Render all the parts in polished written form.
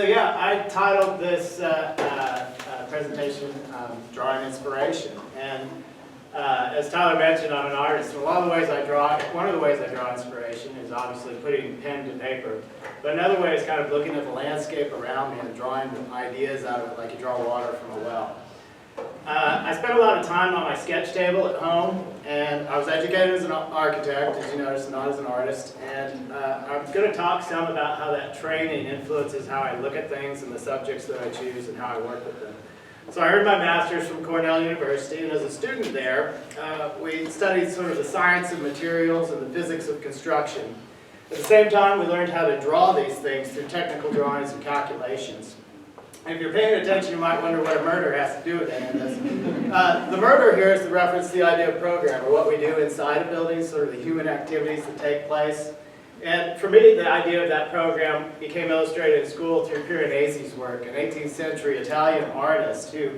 So yeah, I titled this presentation Drawing Inspiration. And as Tyler mentioned, I'm an artist. And one of the ways I draw inspiration is obviously putting pen to paper. But another way is kind of looking at the landscape around me and drawing ideas out of it like you draw water from a well. I spent a lot of time on my sketch table at home, and I was educated as an architect, as you noticed, not as an artist. And I'm going to talk some about how that training influences how I look at things and the subjects that I choose and how I work with them. So I earned my master's from Cornell University, and as a student there, we studied sort of the science of materials and the physics of construction. At the same time, we learned how to draw these things through technical drawings and calculations. And if you're paying attention, you might wonder what a murder has to do with any of this. The murder here is the reference to the idea of program, or what we do inside a building, sort of the human activities that take place. And for me, the idea of that program became illustrated in school through Piranesi's work, an 18th century Italian artist who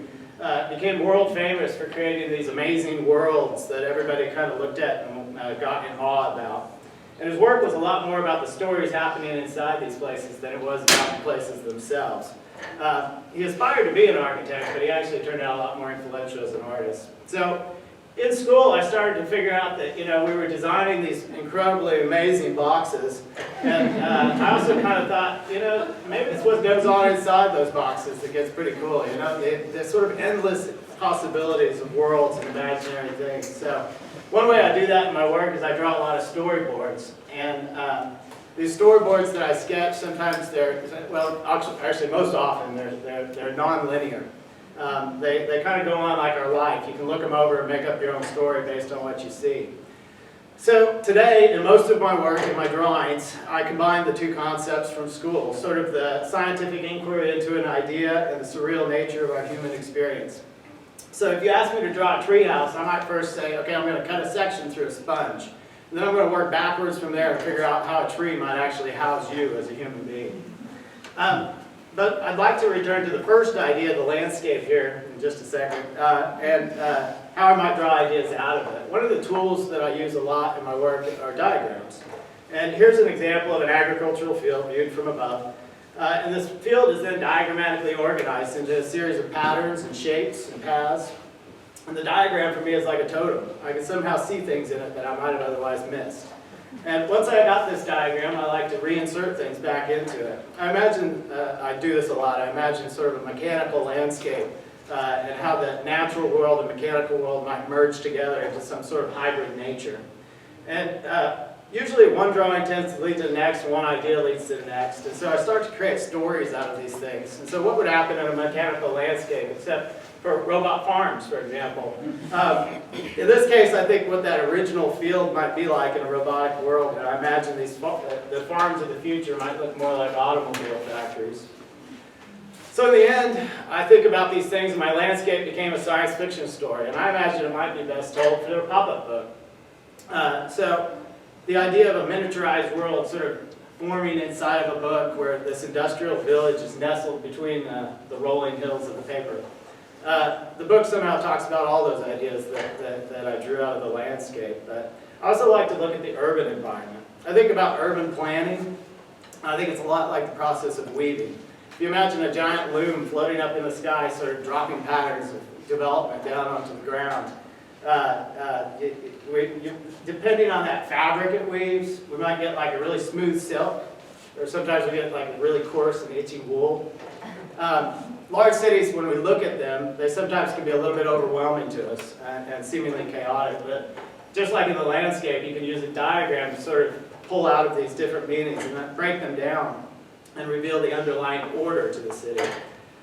became world famous for creating these amazing worlds that everybody kind of looked at and got in awe about. And his work was a lot more about the stories happening inside these places than it was about the places themselves. He aspired to be an architect, but he actually turned out a lot more influential as an artist. So in school, I started to figure out that, we were designing these incredibly amazing boxes. And I also kind of thought, maybe it's what goes on inside those boxes that gets pretty cool. The sort of endless possibilities of worlds and imaginary things. So one way I do that in my work is I draw a lot of storyboards. And these storyboards that I sketch, sometimes actually most often, they're non-linear. They kind of go on like our life. You can look them over and make up your own story based on what you see. So today, in most of my work, in my drawings, I combine the two concepts from school, sort of the scientific inquiry into an idea and the surreal nature of our human experience. So if you ask me to draw a treehouse, I might first say, okay, I'm going to cut a section through a sponge. And then I'm going to work backwards from there and figure out how a tree might actually house you as a human being. But I'd like to return to the first idea, the landscape here, in just a second, and how I might draw ideas out of it. One of the tools that I use a lot in my work are diagrams. And here's an example of an agricultural field viewed from above. And this field is then diagrammatically organized into a series of patterns and shapes and paths. And the diagram for me is like a totem. I can somehow see things in it that I might have otherwise missed. And once I got this diagram, I like to reinsert things back into it. I imagine, I do this a lot, I imagine sort of a mechanical landscape and how the natural world and mechanical world might merge together into some sort of hybrid nature. And usually one drawing tends to lead to the next, and one idea leads to the next. And so I start to create stories out of these things. And so what would happen in a mechanical landscape, except for robot farms, for example. In this case, I think what that original field might be like in a robotic world, and I imagine the farms of the future might look more like automobile factories. So in the end, I think about these things, and my landscape became a science fiction story, and I imagine it might be best told through a pop-up book. So the idea of a miniaturized world sort of forming inside of a book where this industrial village is nestled between the rolling hills of the paper. The book somehow talks about all those ideas that I drew out of the landscape. But I also like to look at the urban environment. I think about urban planning. I think it's a lot like the process of weaving. If you imagine a giant loom floating up in the sky, sort of dropping patterns of development down onto the ground, depending on that fabric it weaves, we might get like a really smooth silk, or sometimes we get like a really coarse and itchy wool. Large cities, when we look at them, they sometimes can be a little bit overwhelming to us and seemingly chaotic. But just like in the landscape, you can use a diagram to sort of pull out of these different meanings and then break them down and reveal the underlying order to the city.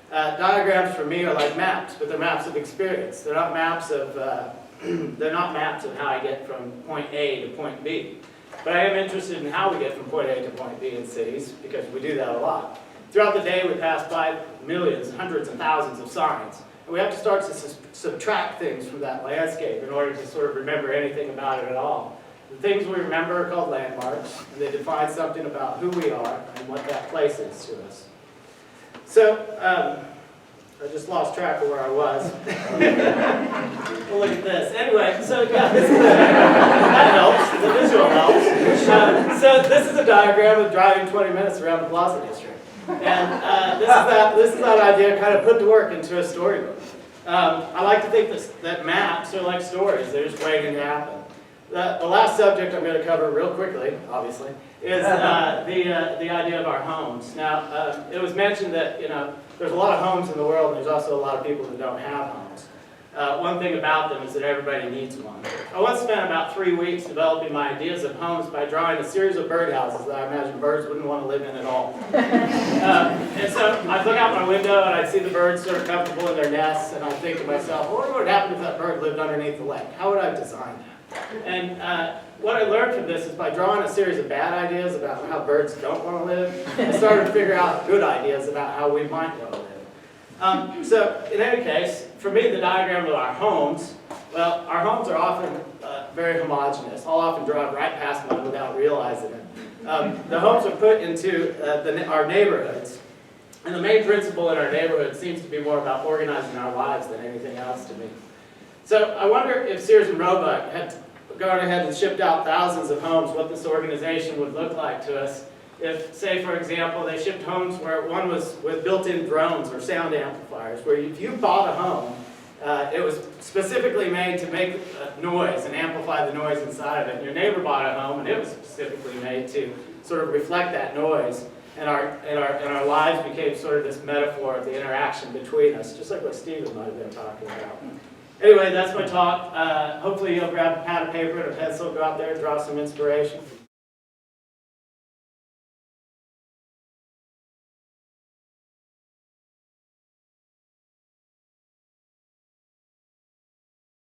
Diagrams for me are like maps, but they're maps of experience. They're not maps of how I get from point A to point B. But I am interested in how we get from point A to point B in cities, because we do that a lot. Throughout the day, we pass by millions, hundreds and thousands of signs. And we have to start to subtract things from that landscape in order to sort of remember anything about it at all. The things we remember are called landmarks, and they define something about who we are and what that place is to us. So, I just lost track of where I was. Well, look at this. Anyway, so yeah, that helps. The visual helps. So this is a diagram of driving 20 minutes around the Plaza District. And this is that idea kind of put to work into a storybook. I like to think that maps are like stories. They're just waiting to happen. The last subject I'm going to cover real quickly, obviously, is the idea of our homes. Now, it was mentioned that there's a lot of homes in the world, and there's also a lot of people that don't have homes. One thing about them is that everybody needs one. I once spent about 3 weeks developing my ideas of homes by drawing a series of birdhouses that I imagine birds wouldn't want to live in at all. And so I'd look out my window and I'd see the birds sort of comfortable in their nests, and I'd think to myself, well, what would happen if that bird lived underneath the lake? How would I design that? And what I learned from this is by drawing a series of bad ideas about how birds don't want to live, I started to figure out good ideas about how we might want to live. So in any case, for me, the diagram of our homes, well, our homes are often very homogeneous. I'll often drive right past one without realizing it. The homes are put into our neighborhoods. And the main principle in our neighborhood seems to be more about organizing our lives than anything else to me. So I wonder if Sears and Roebuck had gone ahead and shipped out thousands of homes, what this organization would look like to us. If, say, for example, they shipped homes where one was with built-in drones or sound amplifiers, where if you bought a home, it was specifically made to make noise and amplify the noise inside of it. And your neighbor bought a home, and it was specifically made to sort of reflect that noise. And our lives became sort of this metaphor of the interaction between us, just like what Stephen might have been talking about. Anyway, that's my talk. Hopefully you'll grab a pad of paper and a pencil, go out there and draw some inspiration.